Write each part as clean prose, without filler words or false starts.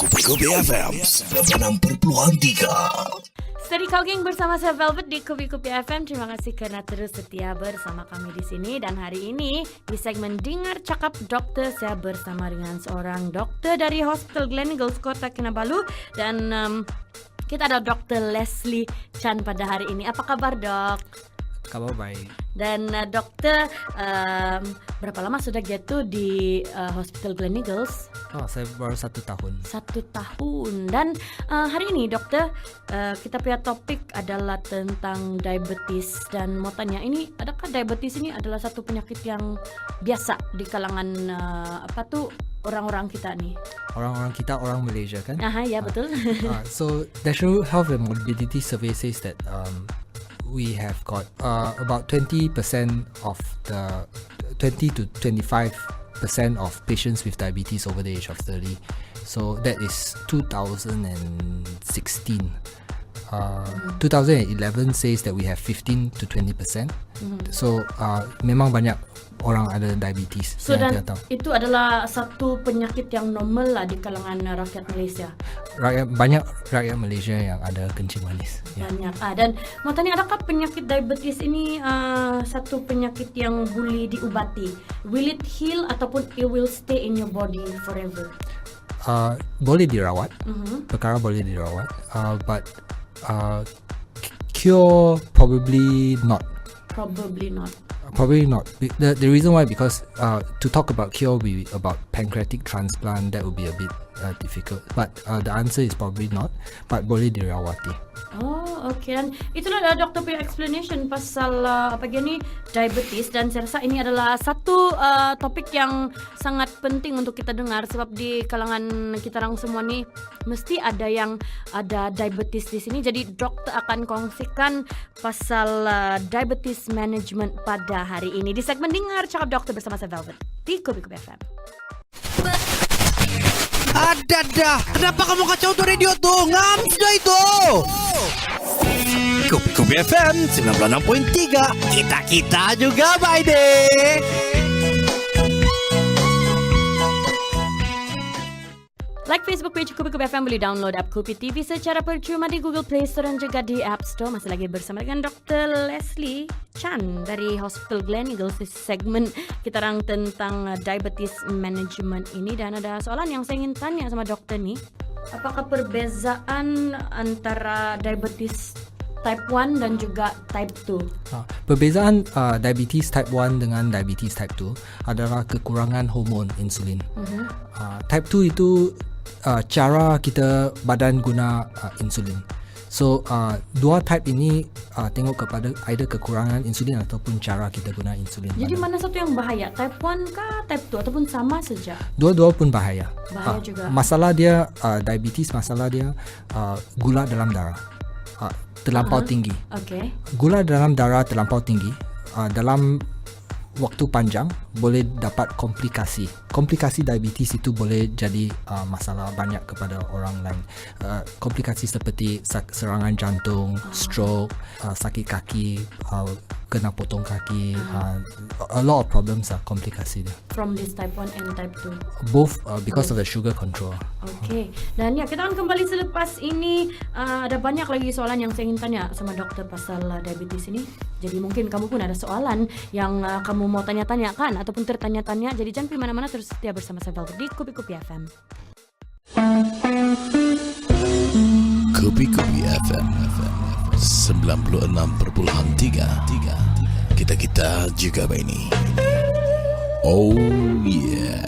Kupikupifm 96.3. Steady Talking bersama saya Velvet di Kupikupifm. Terima kasih karena terus setia bersama kami di sini. Dan hari ini di segmen Dingar Cakap Doktor, saya bersama dengan seorang doktor dari Hospital Gleneagles Kota Kinabalu. Dan kita ada Dr. Leslie Chan pada hari ini. Apa kabar, Dok? Kabar baik. Dan doktor, berapa lama sudah gitu di Hospital Gleneagles? Saya baru 1 tahun. 1 tahun. Dan hari ini dokter, kita punya topik adalah tentang diabetes. Dan mau tanya, ini adakah diabetes ini adalah satu penyakit yang biasa di kalangan orang-orang kita nih? Orang-orang kita, orang Malaysia kan? Ya betul. So National Health and Mobility Survey says that we have got about 20% of the 20 to 25% of patients with diabetes over the age of 30. So that is 2016. 2011 says that we have 15 to 20%. So memang banyak orang ada diabetes. So dan itu adalah satu penyakit yang normal lah di kalangan rakyat Malaysia. Banyak rakyat Malaysia yang ada kencing manis. Banyak. Dan mau tanya, adakah penyakit diabetes ini satu penyakit yang boleh diubati? Will it heal ataupun it will stay in your body forever? Boleh dirawat. Perkara boleh dirawat. But cure probably not. Probably not. Probably not. The reason why, because to talk about cure will be about pancreatic transplant. That would be a bit difficult. But the answer is probably not. But boleh dirawati. Oh, okay. Dan itulah doktor punya explanation pasal diabetes. Dan saya rasa ini adalah satu topik yang sangat penting untuk kita dengar. Sebab di kalangan kita orang semua ni mesti ada yang ada diabetes di sini. Jadi doktor akan kongsikan pasal diabetes management pada hari ini di segmen Dingar Cakap Doktor bersama saya Velvet di Kupikupifm. Ada dah. Kenapa kamu kacau tu radio tu? Ngams dah itu. Kupikupifm 96.3. Kita juga by day. Like Facebook page Kupikupifm, boleh download app Kupi TV secara percuma di Google Play Store dan juga di App Store. Masih lagi bersama dengan Dr. Leslie Chan dari Hospital Gleneagles di segmen kita orang tentang diabetes management ini. Dan ada soalan yang saya ingin tanya sama dokter ni. Apakah perbezaan antara diabetes type 1 dan juga type 2? Perbezaan diabetes type 1 dengan diabetes type 2 adalah kekurangan hormon insulin. Type 2 itu cara kita badan guna insulin. So dua type ini tengok kepada either kekurangan insulin ataupun cara kita guna insulin. Jadi badan. mana satu yang bahaya? Type 1 kah type 2 ataupun sama saja? Dua-dua pun bahaya. Bahaya juga. Masalah dia diabetes, masalah dia gula dalam darah terlampau tinggi. Okay. Gula dalam darah terlampau tinggi dalam waktu panjang boleh dapat komplikasi. Komplikasi diabetes itu boleh jadi masalah banyak kepada orang lain. Komplikasi seperti serangan jantung, stroke, sakit kaki, kena potong kaki, a lot of problems are komplikasi dia. From this type 1 and type 2? Both because of the sugar control. Okay. Dan kita akan kembali selepas ini. Ada banyak lagi soalan yang saya ingin tanya sama doktor pasal diabetes ini. Jadi mungkin kamu pun ada soalan yang kamu mau tanya-tanyakan ataupun tertanya-tanya. Jadi jangan pergi mana-mana, terus setia bersama saya Velvet di Kupikupifm. Kupikupifm 96.3. Kita juga by ini. Oh yeah.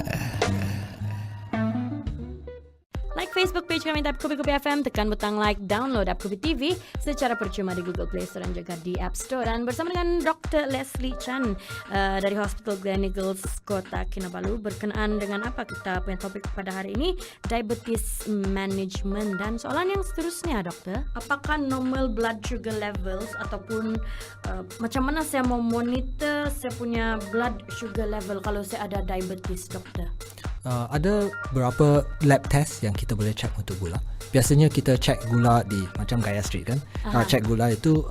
Like Facebook page kami Tap Kupikupifm, tekan butang like, download app Kupi TV secara percuma di Google Play Store dan juga di App Store. Dan bersama dengan Dr. Leslie Chan dari Hospital Gleneagles Kota Kinabalu, berkenaan dengan apa kita punya topik pada hari ini, diabetes management. Dan soalan yang seterusnya, doktor, apakah normal blood sugar levels ataupun macam mana saya mau monitor saya punya blood sugar level kalau saya ada diabetes, doktor? Ada beberapa lab test yang kita boleh check untuk gula. Biasanya kita check gula di macam Gaya Street kan. Check gula itu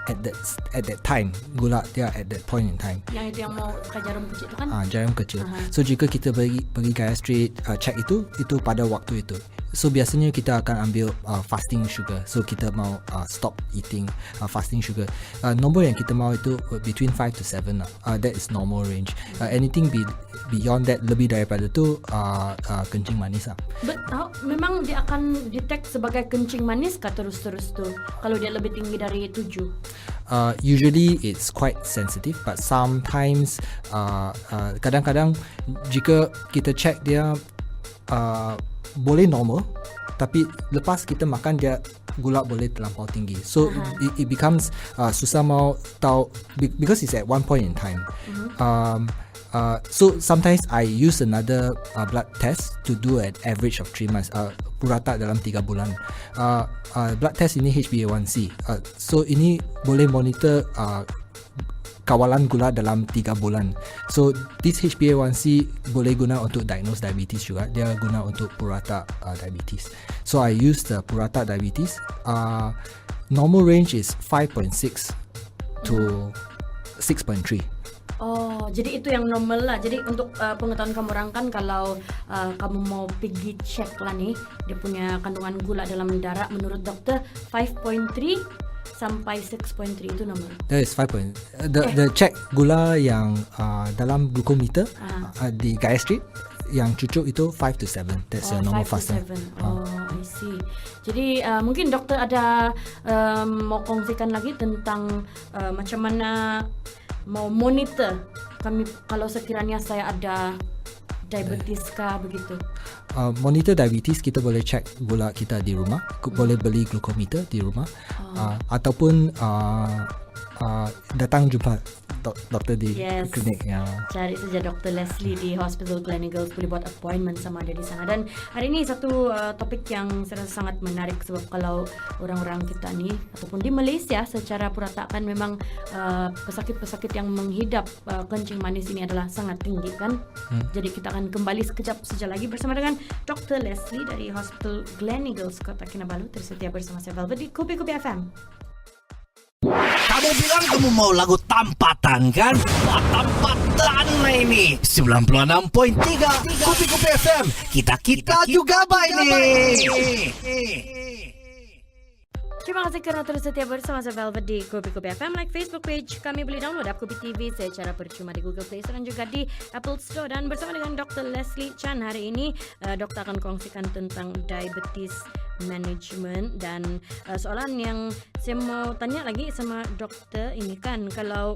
at that time, gula dia at that point in time. Yang itu yang mau pakai jarum kecil itu kan? Jarum kecil. So jika kita pergi Gaya Street check itu pada waktu itu. So biasanya kita akan ambil fasting sugar. So kita mau stop eating fasting sugar. Nombor yang kita mau itu between 5 to 7 lah. That is normal range. Anything beyond that, lebih daripada tu kencing manis lah. Memang dia akan detect sebagai kencing manis kah terus-terus tu kalau dia lebih tinggi dari 7? Usually it's quite sensitive, but sometimes kadang-kadang jika kita check dia boleh normal, tapi lepas kita makan dia gula boleh terlampau tinggi. So it becomes susah mau tahu because it's at one point in time. So sometimes I use another blood test to do an average of 3 months. Purata dalam 3 bulan. Blood test ini HbA1c. So ini boleh monitor kawalan gula dalam 3 bulan. So this HbA1c boleh guna untuk diagnose diabetes juga. Dia guna untuk purata diabetes. So I use the purata diabetes. Normal range is 5.6 to 6.3. Oh, jadi itu yang normal lah. Jadi untuk pengetahuan kamu orang kan, kalau kamu mau pergi cek lah nih, dia punya kandungan gula dalam darah, menurut dokter 5.3 sampai 6.3 itu normal. That is 5. The check gula yang dalam glukometer di Gaya Street yang cucuk itu 5 to 7. That's your normal fasting. 5 to 7. I see. Jadi mungkin dokter ada mau kongsikan lagi tentang macam mana mau monitor kami kalau sekiranya saya ada diabetes kah begitu. Monitor diabetes kita boleh check gula kita di rumah. Boleh beli glukometer di rumah. Ataupun datang jumpa doktor di klinik. Cari saja Dr. Leslie di Hospital Gleneagles, boleh buat appointment sama dia di sana. Dan hari ini satu topik yang saya rasa sangat menarik, sebab kalau orang-orang kita ni ataupun di Malaysia secara purata kan memang pesakit-pesakit yang menghidap kencing manis ini adalah sangat tinggi kan. Jadi kita akan kembali sekejap saja lagi bersama dengan Dr. Leslie dari Hospital Gleneagles Kota Kinabalu. Tersedia bersama saya Velvet di Kupikupifm. Kamu bilang kamu mau lagu tampatan kan? Wah, tampatan lah ini 96.3 Kupikupifm. Kita juga baik nih. Terima kasih kerana terus setia bersama saya Velvet di Kupikupifm. Like Facebook page kami, boleh download app Kupi TV secara percuma di Google Play Store dan juga di Apple Store. Dan bersama dengan Dr. Leslie Chan hari ini, dokter akan kongsikan tentang diabetes management. Dan soalan yang saya mau tanya lagi sama dokter ini kan, kalau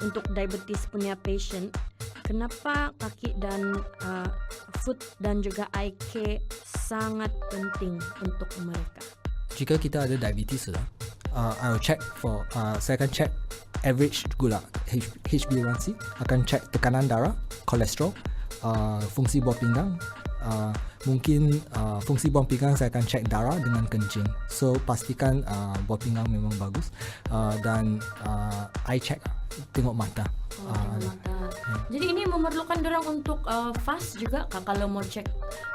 untuk diabetes punya patient, kenapa kaki dan foot dan juga eye care sangat penting untuk mereka? Jika kita ada diabetes sudah, I will check for saya akan check average gula HbA1c, akan check tekanan darah, kolesterol, fungsi buah pinggang, mungkin fungsi buah pinggang saya akan check darah dengan kencing. So pastikan buah pinggang memang bagus, dan eye check, tengok mata. Jadi ini memerlukan dorang untuk fast juga kah kalau mau cek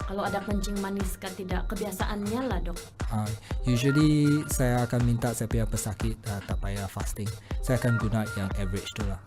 kalau ada kencing manis kah tidak, kebiasaannya lah dok? Usually saya akan minta saya punya pesakit tak payah fasting. Saya akan guna yang average tu lah,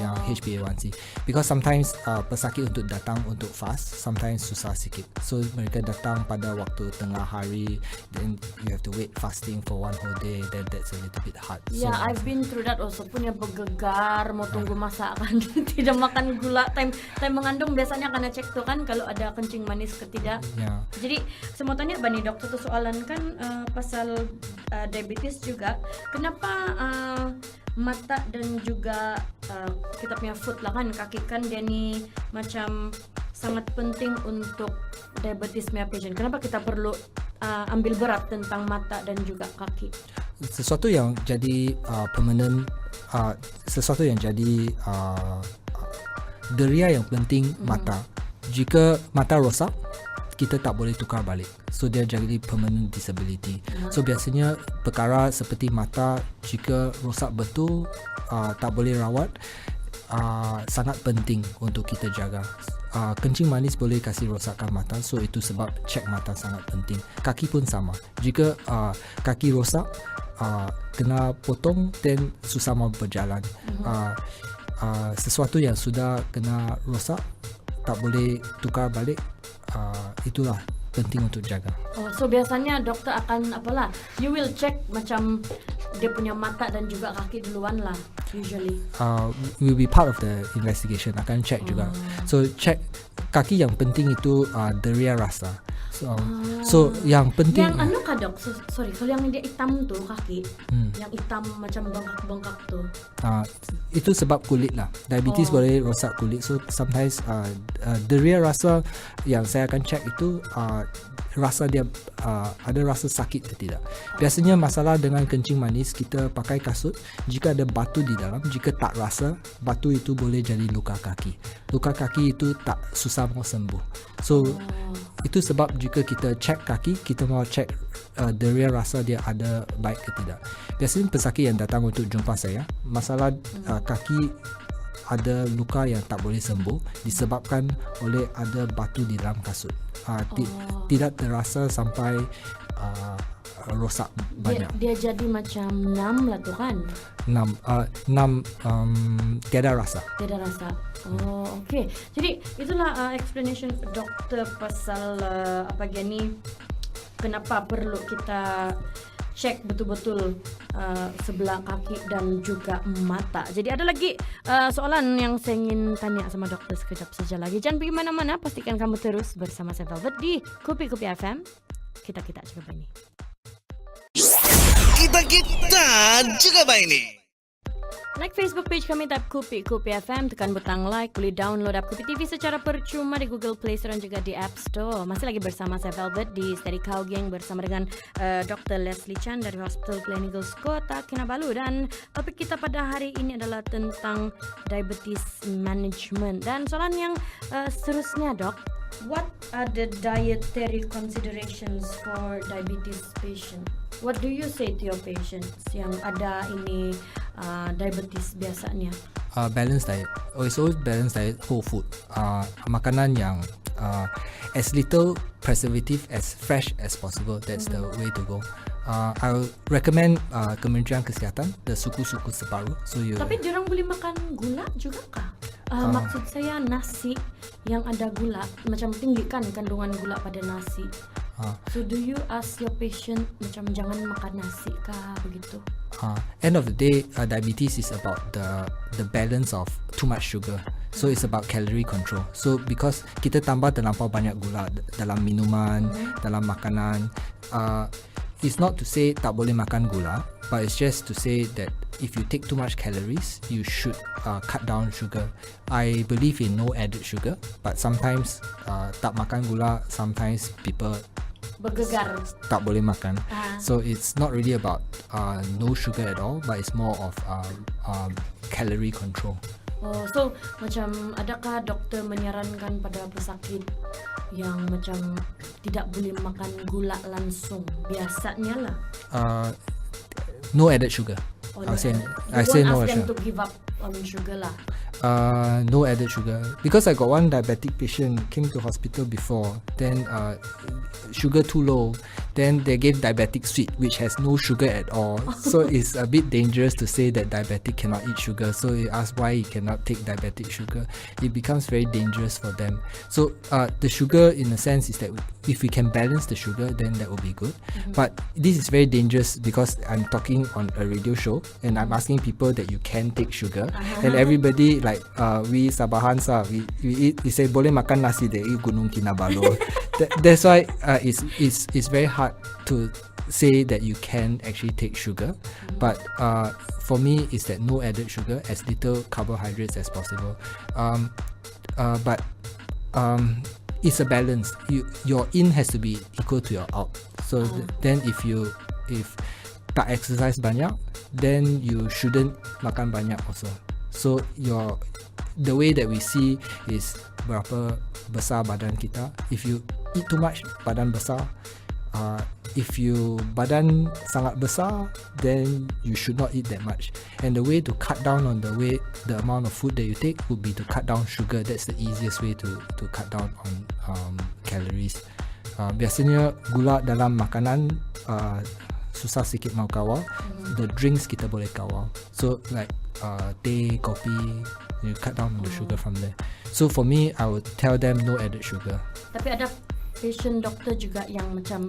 yang HbA1c. Because sometimes pesakit untuk datang untuk fast, sometimes susah sikit. So mereka datang pada waktu tengah hari, then you have to wait fasting for one whole day, then that's a little bit hard. Yeah, so, I've been through that also. Punya bergegar, mau tunggu masakan, tidak makan gula. Time mengandung biasanya kena cek tu kan kalau ada kencing manis ke tidak. Yeah. Jadi saya mau tanya Bani dokter tu soalan kan pasal diabetes juga. Kenapa mata dan juga kita punya foot lah kan, kaki kan dia ni macam sangat penting untuk diabetes punya patient. Kenapa kita perlu ambil berat tentang mata dan juga kaki? Sesuatu yang jadi permanent, sesuatu yang jadi deria yang penting mata. Jika mata rosak, kita tak boleh tukar balik. So dia jadi permanent disability. So biasanya perkara seperti mata, jika rosak betul, tak boleh rawat, sangat penting untuk kita jaga. Kencing manis boleh kasih rosakkan mata, so itu sebab cek mata sangat penting. Kaki pun sama. Jika kaki rosak, kena potong dan susah mau berjalan. Sesuatu yang sudah kena rosak tak boleh tukar balik. Itulah penting untuk jaga. So biasanya doktor akan apalah, you will check macam dia punya mata dan juga kaki duluan lah usually. Will be part of the investigation, akan check juga. So check kaki yang penting itu deria rasa. So yang penting yang anu kah dok? Sorry, kalau yang dia hitam tu kaki, yang hitam macam bengkak-bengkak tu. Itu sebab kulit lah. Diabetes boleh rosak kulit. So sometimes deria rasa yang saya akan check itu rasa dia ada rasa sakit atau tidak. Biasanya masalah dengan kencing manis, kita pakai kasut, jika ada batu di dalam, jika tak rasa, batu itu boleh jadi luka kaki. Luka kaki itu tak susah mau sembuh. So itu sebab jika kita check kaki, kita mau check deria rasa dia ada baik ke tidak. Biasanya pesakit yang datang untuk jumpa saya, masalah kaki ada luka yang tak boleh sembuh disebabkan oleh ada batu di dalam kasut. Tidak terasa sampai rosak banyak. Dia jadi macam nam lah tu kan? Nam tiada rasa. Tiada rasa. Okay. Jadi itulah explanation doktor pasal apa gini, kenapa perlu kita cek betul-betul sebelah kaki dan juga mata. Jadi ada lagi soalan yang saya ingin tanya sama doktor sekejap saja lagi. Jangan pergi mana-mana, pastikan kamu terus bersama saya Velvet di Kupikupifm. Kita juga ini. Kita juga ini. Like Facebook page kami Tap Kupikupifm, tekan butang like, boleh download app Kupi TV secara percuma di Google Play Store dan juga di App Store. Masih lagi bersama saya Velvet di Steady Cow Gang bersama dengan Dr. Leslie Chan dari Hospital Gleneagles Kota Kinabalu, dan topik kita pada hari ini adalah tentang diabetes management. Dan soalan yang seterusnya dok, what are the dietary considerations for diabetes patient? What do you say to your patients yang ada ini diabetes biasanya? Balanced diet. It's always balanced diet, whole food. Makanan yang as little preservative as fresh as possible. That's the way to go. I will recommend Kementerian Kesihatan, the suku-suku separuh. So you. Tapi diorang boleh makan gula juga kah? Maksud saya nasi yang ada gula, macam tinggikan kandungan gula pada nasi. So do you ask your patient macam jangan makan nasi kah begitu? End of the day, diabetes is about the balance of too much sugar. So it's about calorie control. So because kita tambah terlampau banyak gula dalam minuman, dalam makanan, it's not to say tak boleh makan gula, but it's just to say that if you take too much calories, you should cut down sugar. I believe in no added sugar, but sometimes tak makan gula, sometimes people Bergegar. tak boleh makan. So it's not really about no sugar at all, but it's more of calorie control. So macam adakah doktor menyarankan pada pesakit yang macam tidak boleh makan gula langsung? Biasanya lah. No added sugar. I say no ask them sugar. to give up on sugar lah. No added sugar, because I got one diabetic patient came to hospital before, then sugar too low, then they gave diabetic sweet which has no sugar at all. So it's a bit dangerous to say that diabetic cannot eat sugar. So you ask why he cannot take diabetic sugar, it becomes very dangerous for them. So the sugar in a sense is that if we can balance the sugar, then that will be good. But this is very dangerous because I'm talking on a radio show and I'm asking people that you can take sugar, and everybody like we Sabahan we say boleh makan nasi dari Gunung Kinabalu. That's why it's very hard to say that you can actually take sugar. But for me is that no added sugar, as little carbohydrates as possible. But it's a balance. Your in has to be equal to your out. So then if tak exercise banyak, then you shouldn't makan banyak also. So the way that we see is berapa besar badan kita. If you eat too much, badan besar. if you badan sangat besar, then you should not eat that much. And the way to cut down on the amount of food that you take would be to cut down sugar. That's the easiest way to cut down on calories. Biasanya gula dalam makanan susah sikit mau kawal. The drinks kita boleh kawal. So like teh, kopi, you cut down on the sugar from there. So for me, I would tell them no added sugar. Tapi ada patient doktor juga yang macam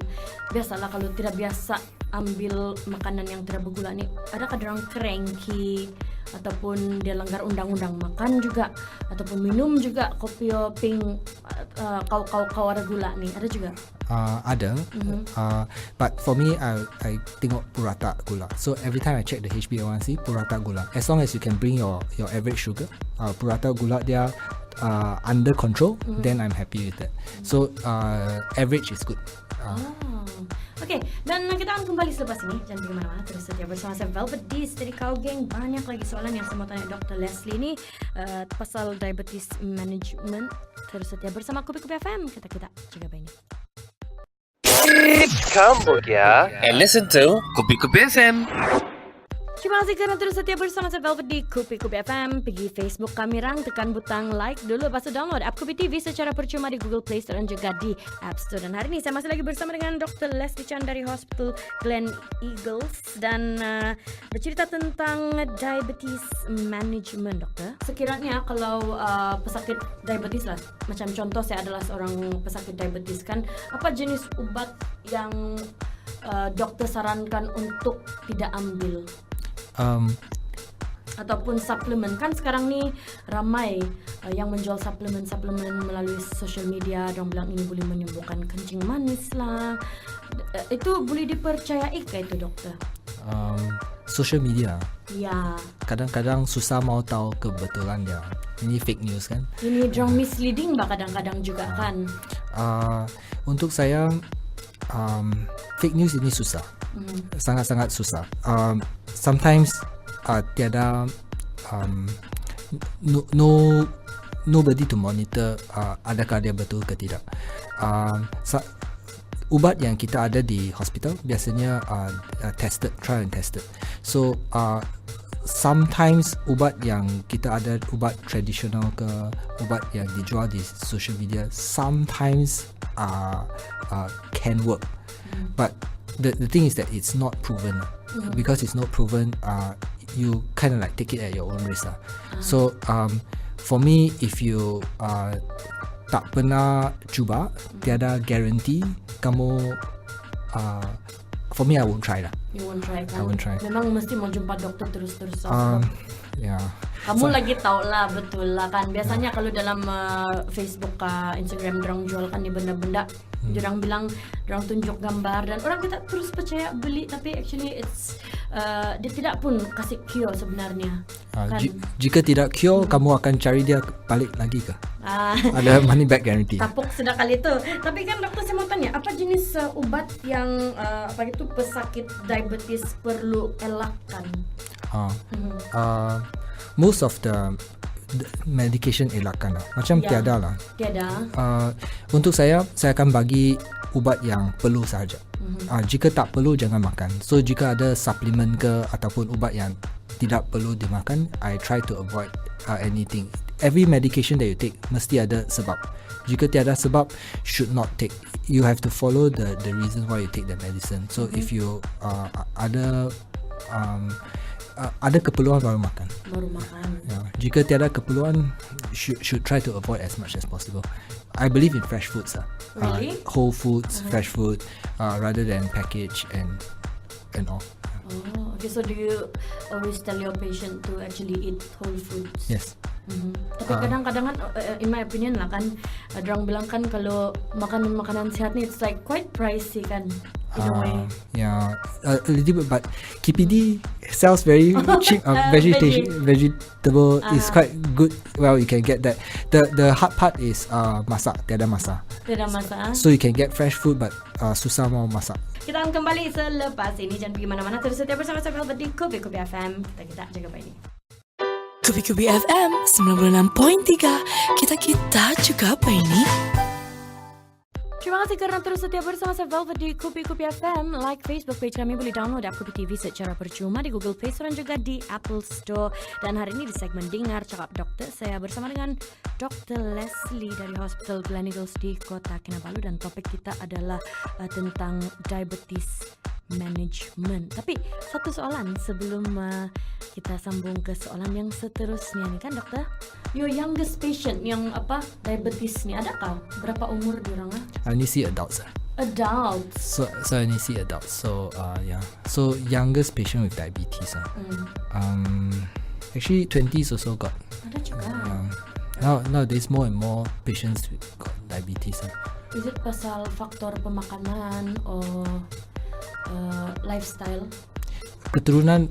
biasalah kalau tidak biasa ambil makanan yang tidak bergula ni, ada kadang cranky ataupun dia langgar undang-undang makan juga ataupun minum juga kopi pink kau ada gula ni, ada juga. Ada. But for me, I tengok purata gula. So every time I check the HbA1c, purata gula. As long as you can bring your average sugar, purata gula dia under control, then I'm happy with that. So average is good. Okay, dan kita akan kembali selepas ini. Jangan pergi mana-mana, terus setia bersama saya Velvet Dis dari Kau Geng. Banyak lagi soalan yang saya mau tanya Dr. Leslie ni pasal diabetes management. Terus setia bersama Kupikupifm. Kita jaga baik ini. Cambodia and listen to Kupikupifm. Terima kasih kerana terus setia bersama saya Velvet di Kupikupifm. Pergi Facebook kami tekan butang like dulu. Lepas tu download app Kupi TV secara percuma di Google Play Store dan juga di App Store. Dan hari ini saya masih lagi bersama dengan Dr. Leslie Chan dari Hospital Gleneagles dan bercerita tentang diabetes management, doktor. Sekiranya kalau pesakit diabetes lah, macam contoh saya adalah seorang pesakit diabetes kan, apa jenis ubat yang doktor sarankan untuk tidak ambil? Ataupun suplemen kan sekarang ni ramai yang menjual suplemen melalui social media. Orang bilang ini boleh menyembuhkan kencing manis lah. Itu boleh dipercayai ke itu, doktor? Social media. Ya. Kadang-kadang susah mau tahu kebetulan dia. Ini fake news kan? Ini drone misleading bah kadang-kadang juga kan. Untuk saya fake news ini susah. Sangat-sangat susah. Sometimes tiada nobody to monitor adakah dia betul ke tidak. Ubat yang kita ada di hospital biasanya tested, trial and tested. So sometimes ubat yang kita ada, ubat tradisional ke ubat yang dijual di social media, sometimes can work. But the thing is that it's not proven. Because it's not proven, you kind of like take it at your own risk lah. So for me, if you tak pernah cuba, tiada guarantee kamu. For me, I won't try lah. You won't try kan? I won't try. Memang mesti mau jumpa doktor terus-terus. Yeah. Kamu lagi tahu lah, betul lah kan. Biasanya kalau dalam Facebook, Instagram, dorang jual kan ni benda-benda. Dorang bilang, dorang tunjuk gambar dan orang kita terus percaya beli, tapi actually it's dia tidak pun kasih cure sebenarnya. Kan? Jika tidak cure, kamu akan cari dia balik lagi ke? Ada money back guarantee. Tapuk sudah kali itu. Tapi kan doktor, saya mau tanya, apa jenis ubat yang pesakit diabetes perlu elakkan? Most of the medication elakkan lah. Macam tiada lah. Tiada. Untuk saya akan bagi ubat yang perlu sahaja. Jika tak perlu, jangan makan. So jika ada suplemen ke ataupun ubat yang tidak perlu dimakan, I try to avoid anything. Every medication that you take mesti ada sebab. Jika tiada sebab, should not take. You have to follow the reason why you take the medicine. So if you ada keperluan baru makan. Jika tiada keperluan, should try to avoid as much as possible. I believe in fresh foods. Really? Whole foods, fresh food, rather than package and all. Oh, okay. So do you always tell your patient to actually eat whole foods? Yes. Tapi kadang-kadang kan, in my opinion lah kan, orang bilang kan kalau makanan sehat ni it's like quite pricey kan, in a way. Yeah, a little bit, but KPD sells very cheap. Vegetable is quite good. Well, you can get that. The hard part is masak. Tiada masak. So you can get fresh food, but susah mau masak. Kita akan kembali selepas ini. Jangan pergi mana-mana. Terus setia bersama saya Velvet di Kupikupifm. Kita jaga baik ini. Kupikupifm 96.3. Kita juga baik ini. Terima kasih kerana terus setia bersama saya Velvet di Kupikupifm. Like Facebook page kami, boleh download app Kupi TV secara percuma di Google Play Store dan juga di Apple Store. Dan hari ini di segmen Dingar Cakap Doktor, saya bersama dengan Dr. Leslie dari Hospital Gleneagles di Kota Kinabalu, dan topik kita adalah tentang diabetes management. Tapi satu soalan sebelum kita sambung ke soalan yang seterusnya ni kan doktor. Your youngest patient yang diabetes ni adakah? Berapa umur diorang I only see adults. Adults. So I only see adults. So yeah. So youngest patient with diabetes. Actually 20s also got. Ada juga. Nowadays more and more patients got diabetes. Is it pasal faktor pemakanan or lifestyle? Keturunan,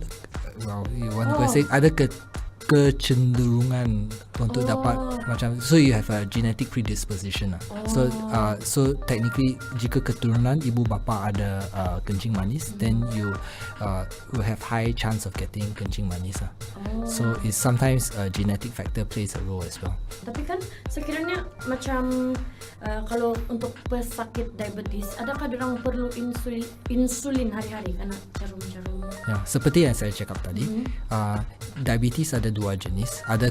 well, you want to say ada kecenderungan untuk dapat macam, so you have a genetic predisposition lah. So technically jika keturunan ibu bapa ada kencing manis, then you will have high chance of getting kencing manis lah. So it's sometimes a genetic factor plays a role as well. Tapi kan sekiranya macam kalau untuk pesakit diabetes, adakah diorang perlu insulin hari-hari kerana jarum-jarum? Ya, seperti yang saya cakap tadi, diabetes ada dua jenis. Ada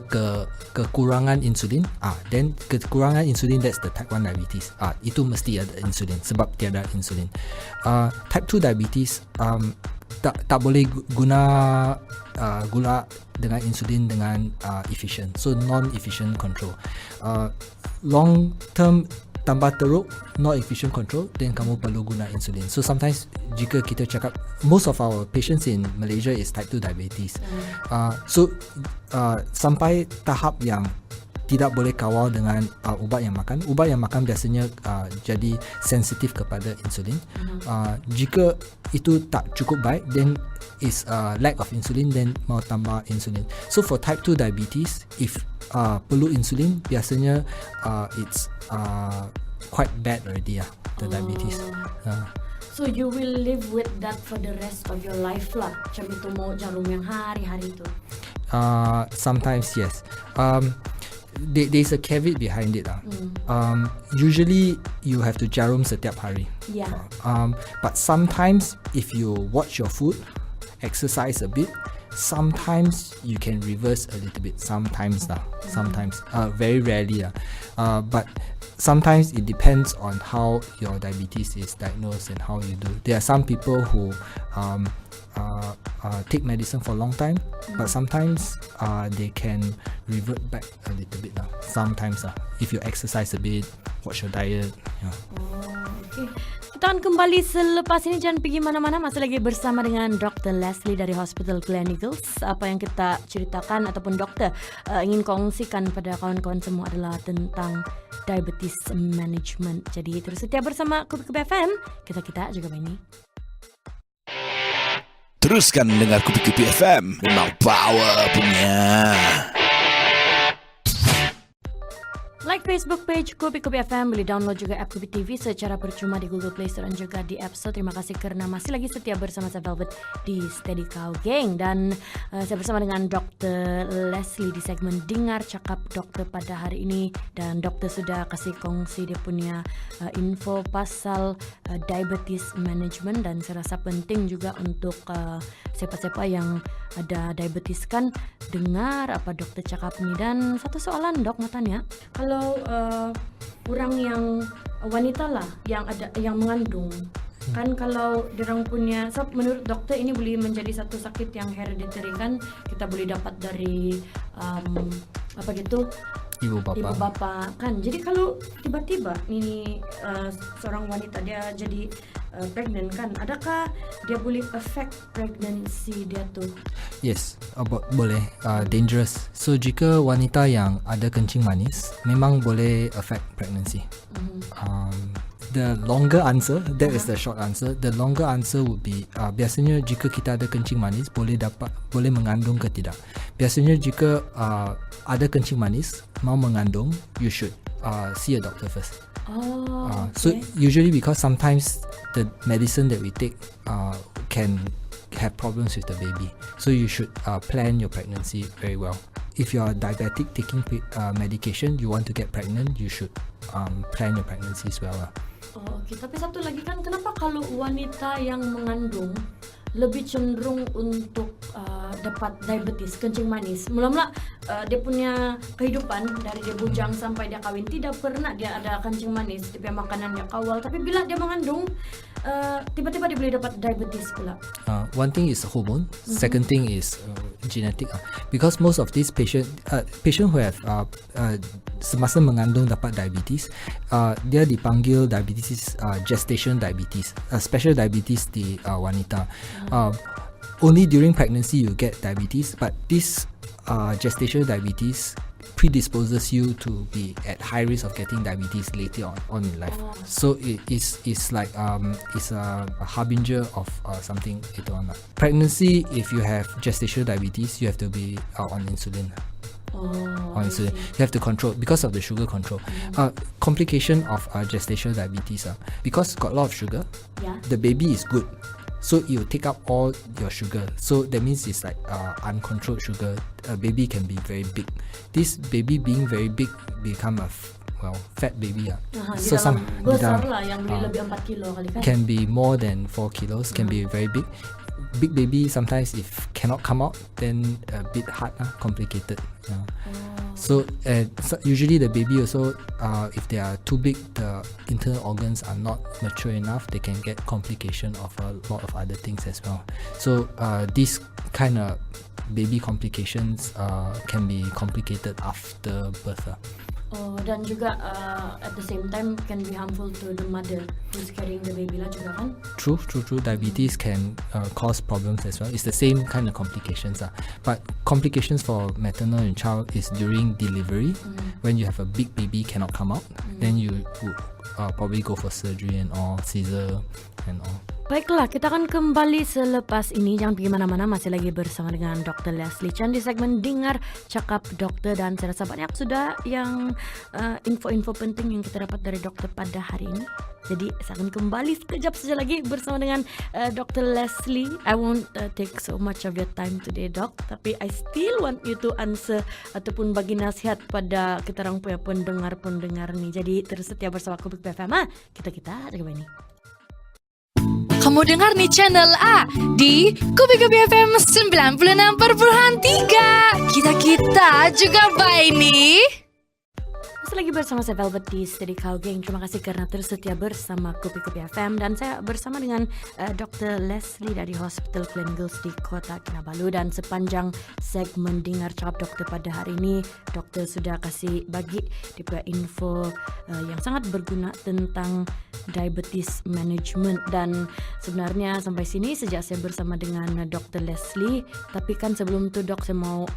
kekurangan insulin. Then kekurangan insulin, that's the type 1 diabetes. Itu mesti ada insulin sebab tiada insulin. Type 2 diabetes tak boleh guna gula dengan insulin dengan efficient. So non-efficient control. Long term tambah teruk, not efficient control, then kamu perlu guna insulin. So sometimes jika kita cakap, most of our patients in Malaysia is type 2 diabetes. So sampai tahap yang tidak boleh kawal dengan ubat yang makan. Ubat yang makan biasanya jadi sensitif kepada insulin. Jika itu tak cukup baik, then is lack of insulin, then mau tambah insulin. So for type 2 diabetes, if perlu insulin, biasanya it's quite bad already the diabetes. So you will live with that for the rest of your life lah. Macam itu mau jarum yang hari-hari tu. Sometimes yes. There's a caveat behind it lah. Usually you have to jarum setiap hari. Yeah. But sometimes if you watch your food, exercise a bit, sometimes you can reverse a little bit. Sometimes lah. Sometimes. Very rarely lah. But sometimes it depends on how your diabetes is diagnosed and how you do. There are some people who take medicine for a long time, but sometimes they can revert back a little bit lah. Sometimes if you exercise a bit, watch your diet. Yeah. Okay. Kita akan kembali selepas ini. Jangan pergi mana-mana. Masih lagi bersama dengan Dr. Leslie dari Hospital Gleneagles. Apa yang kita ceritakan ataupun doktor ingin kongsikan pada kawan-kawan semua adalah tentang diabetes management. Jadi terus setia bersama Kupikupifm. Kita juga ini. Teruskan dengar Kupikupifm, memang power punya. Like Facebook page Kupikupifm, boleh download juga app Kupi TV secara percuma di Google Play Store dan juga di App Store. Terima kasih kerana masih lagi setia bersama saya Velvet di Steady Cow Gang. Dan saya bersama dengan Dr. Leslie di segmen Dingar Cakap Doktor pada hari ini. Dan doktor sudah kasih kongsi dia punya info pasal diabetes management. Dan saya rasa penting juga untuk siapa-siapa yang ada diabetes kan dengar apa doktor cakap ni. Dan satu soalan dok mau tanya, kalau orang yang wanita lah yang mengandung, kan kalau diorang punya, so menurut doktor ini boleh menjadi satu sakit yang hereditary kan, kita boleh dapat dari ibu bapa kan. Jadi kalau tiba-tiba ini seorang wanita dia jadi pregnant kan, adakah dia boleh affect pregnancy dia tu? Yes, boleh. Dangerous. So jika wanita yang ada kencing manis, memang boleh affect pregnancy. The longer answer, that is the short answer. The longer answer would be biasanya jika kita ada kencing manis boleh mengandung ke tidak. Biasanya jika ada kencing manis mau mengandung, you should see a doctor first. Okay. So usually because sometimes the medicine that we take can have problems with the baby, so you should plan your pregnancy very well. If you are diabetic taking medication, you want to get pregnant, you should plan your pregnancy as well. Oh, okay. Tapi satu lagi kan, kenapa kalau wanita yang mengandung lebih cenderung untuk dapat diabetes, kencing manis? Mula-mula dia punya kehidupan dari dia bujang sampai dia kahwin tidak pernah dia ada kencing manis, dia punya makanan yang kawal. Tapi bila dia mengandung, tiba-tiba dia boleh dapat diabetes pula. One thing is hormone. Second thing is genetic. Because most of these patient who have semasa mengandung dapat diabetes, dia dipanggil diabetes gestation diabetes, special diabetes di wanita. Only during pregnancy you get diabetes, but this gestational diabetes predisposes you to be at high risk of getting diabetes later on in life. So it's like it's a harbinger of something later on. Pregnancy, if you have gestational diabetes, you have to be on insulin. On insulin, you have to control because of the sugar control. Complication of gestational diabetes, because got a lot of sugar, the baby is good. So it will take up all your sugar. So that means it's like uncontrolled sugar. A baby can be very big. This baby being very big become a fat baby. So some besar lah yang boleh lebih 4 kilo kali kan. Can be more than 4 kilos. Can be very big. Big baby sometimes if cannot come out, then a bit hard, complicated. So usually the baby also, if they are too big, the internal organs are not mature enough, they can get complication of a lot of other things as well. So these kind of baby complications can be complicated after birth. Dan juga at the same time can be harmful to the mother who's carrying the baby lah juga kan. True. Diabetes can cause problems as well. It's the same kind of complications. But complications for maternal and child is during delivery. When you have a big baby cannot come out, then you would probably go for surgery and all, Caesar and all. Baiklah, kita akan kembali selepas ini. Jangan pergi mana-mana, masih lagi bersama dengan Dr. Leslie Chan di segmen Dingar Cakap Doktor. Dan saya rasa banyak sudah yang info-info penting yang kita dapat dari doktor pada hari ini. Jadi saya akan kembali sekejap saja lagi bersama dengan Dr. Leslie. I won't take so much of your time today, Doc. Tapi I still want you to answer ataupun bagi nasihat pada kita orang punya pendengar-pendengar ni. Jadi terus setia bersama Kupikupifm. Kita jaga ini. Kamu dengar nih channel A di Kupikupifm 96.3. Kita juga baik nih. Masih lagi bersama saya Velvet di Steady Cow Gang. Terima kasih karena terus setia bersama Kupikupifm. Dan saya bersama dengan Dr. Leslie dari Hospital Gleneagles di Kota Kinabalu. Dan sepanjang segmen Dingar Cakap Doktor pada hari ini, doktor sudah kasih bagi dia info yang sangat berguna tentang diabetes management. Dan sebenarnya sampai sini sejak saya bersama dengan Dr. Leslie. Tapi kan sebelum tu dok, saya mau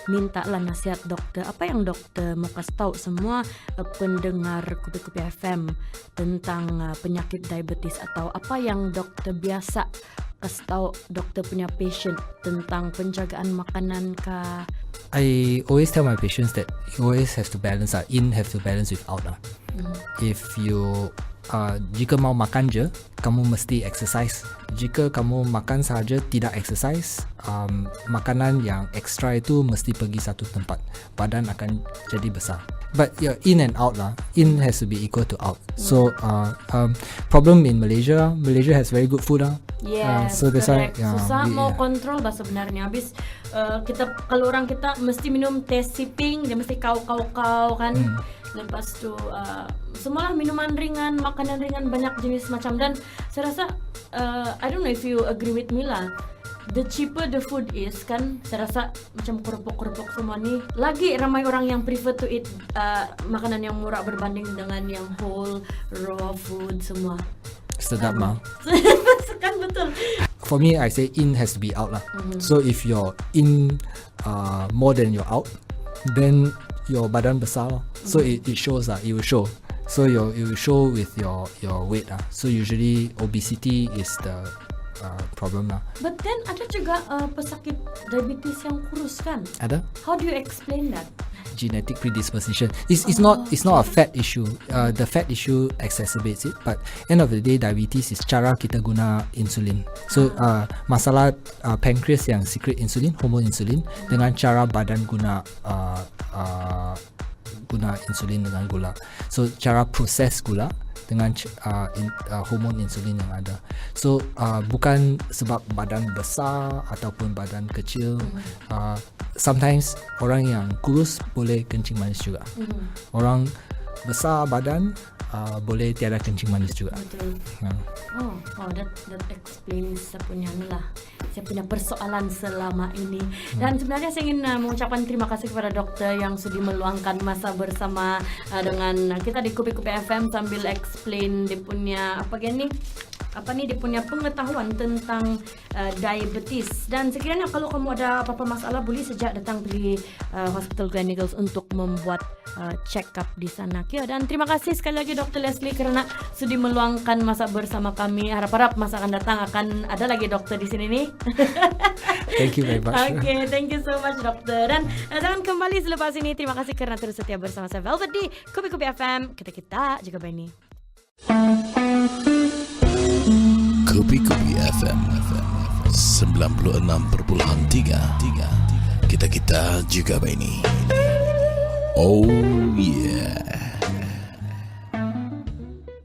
minta lah nasihat doktor. Apa yang dokter mau kasih tahu semua pendengar Kupikupifm tentang penyakit diabetes, atau apa yang doktor biasa kasih tahu doktor punya patient tentang penjagaan makanan kah? I always tell my patients that you always have to balance, in have to balance with out. If you jika mau makan je, kamu mesti exercise. Jika kamu makan sahaja tidak exercise, makanan yang extra itu mesti pergi satu tempat. Badan akan jadi besar. But in and out lah. In has to be equal to out. So problem in Malaysia has very good food . Yes, so that's why susah mau kontrol bah sebenarnya. Habis kalau orang kita mesti minum teh sipping, dia mesti kau kan. Lepas tu semualah minuman ringan, makanan ringan, banyak jenis macam. Dan saya rasa I don't know if you agree with me lah, the cheaper the food is kan, saya rasa macam kerupuk-kerupuk semua ni, lagi ramai orang yang prefer to eat makanan yang murah berbanding dengan yang whole raw food semua. Sedap mah. Kan betul. For me, I say in has to be out lah. So if you're in more than you're out, then your badan besar. So it shows it will show. So it will show with your weight . So usually obesity is the problem lah. But then ada juga pesakit diabetes yang kurus kan? Ada? How do you explain that? Genetic predisposition. It's not a fat issue. The fat issue exacerbates it. But end of the day, diabetes is cara kita guna insulin. So masalah pancreas yang secrete insulin, hormone insulin, dengan cara badan guna guna insulin dengan gula. So cara proses gula dengan hormon insulin yang ada. So bukan sebab badan besar ataupun badan kecil. Sometimes orang yang kurus boleh kencing manis juga. Orang besar badan boleh tiada kencing manis juga. Betul. That explains saya punya persoalan selama ini. Dan sebenarnya saya ingin mengucapkan terima kasih kepada doktor yang sudi meluangkan masa bersama dengan kita di Kupikupifm sambil explain dia punya dia punya pengetahuan tentang diabetes. Dan sekiranya kalau kamu ada apa-apa masalah, boleh sejak datang di Hospital Gleneagles untuk membuat check up di sana. Dan terima kasih sekali lagi Dr. Leslie kerana sudi meluangkan masa bersama kami. Harap-harap masa akan datang akan ada lagi doktor di sini nih. Thank you very much. Okay, thank you so much doktor. Dan jangan kembali selepas ini. Terima kasih kerana terus setia bersama saya Velvet di Kupikupifm. Kita juga ini. Kupikupifm 96.3. Kita juga ini. Oh yeah.